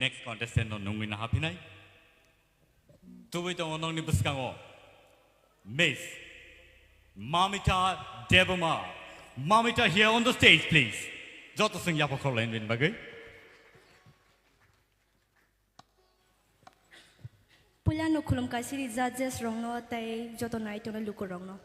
Next contestant on Nungwin Happy Night. To wait on only Buskango. Miss Mamita Debbarma. Mamita here on the stage, please. Jota sing Yapo Khorang win bagay. Pulan no kulum kasi judges wrong no tay joto night on luko wrong no.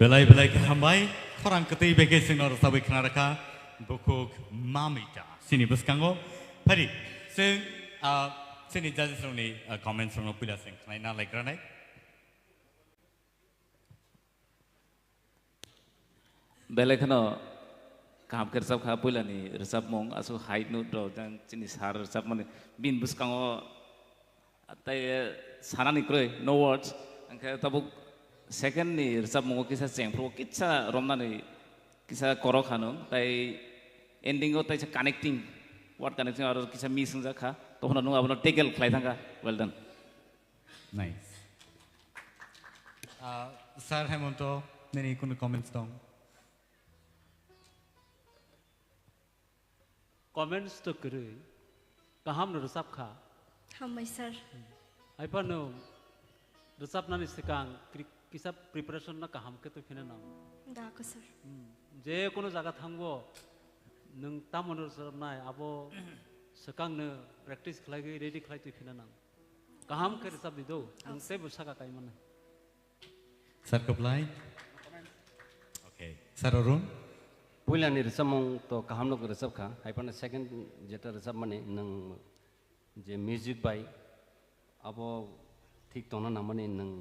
Belai belai ke hambai, Khorang keti bagi sing nor sabi Khwnai bukuk Mamita. Sini buskango, pari sing sini judges ni comments from pula sing Khwnai na like ranai. Belai khano काम कर सब खा पुला नहीं रसब मोंग असो height no draw जन चिनी सार रसब मने बिन बुसकांगो अतय साना निक्रोय नो वर्ड्स अंके तबु सेकंड नि रसब मोंग किसा चेंप्रो किसा रोमना नि किसा करो खानो ताई एंडिंग ताई छ कनेक्टिंग वर्ड कनेक्टिंग और किसा मिसिंग जा खा तो हनो नु अब tackle fly Thanga well done Nice. Sir Hemonto, nini kuno comments dong. Comments to kiri, kaham no resap kha. Hamai sir. Ai pa no resap na ni sekang kisa preparation na kaham ke to fina na. Da ko sir. Je kono jaga thangbo, nung Tamo no resap na abo sekang ne practice khlai ready khlai to fina na. Kaham ke resap dido, nung se busa ka kai mana. Sir Kublai. Okay. Sir Arun. Puila ni resap mong to kaham no resap kha. Hai pa na second jeta resap mane nang je music by abo thik to na namane nang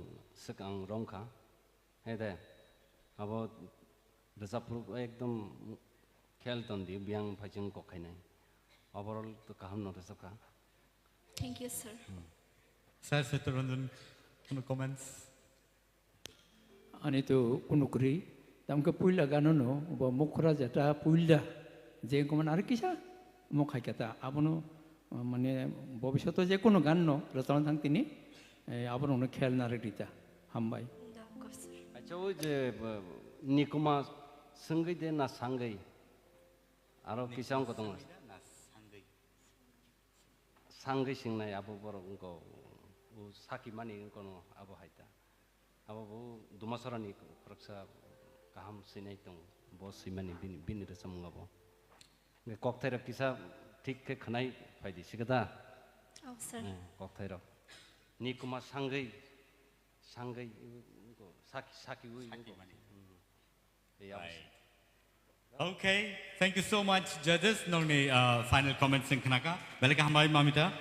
sekang rong kha. Hai da abo resap pro ekdom khel ton di biang phaching ko khai nai. Overall to kaham no resap kha. Thank you sir. Sir Setaranjan, kuno comments. Ani tu kunukri, tamke puila ganono, uba mukra jata puila, je koman arkisa, mukai kata, abono, mane bobishoto je kuno ganno, restaurant tang tini, abono no khel naredita, hambai. Da ko sir. Acha o je nikuma sangai de na sangai. Aro kisang ko tong sangai singnai abo borong ko saki mani ko no abo haita. Abo bu dumasarani praksa kaham sinai tong bos simani bini resam ngabo. Nge cocktail ra kisa thik ke Khwnai faidi sigada. Oh sir. Cocktail ra. Ni kuma sangai ko saki ui ko. Okay, thank you so much, judges. Nong ni final comments sing Khwnai ka. Belai ke hambai Mamita.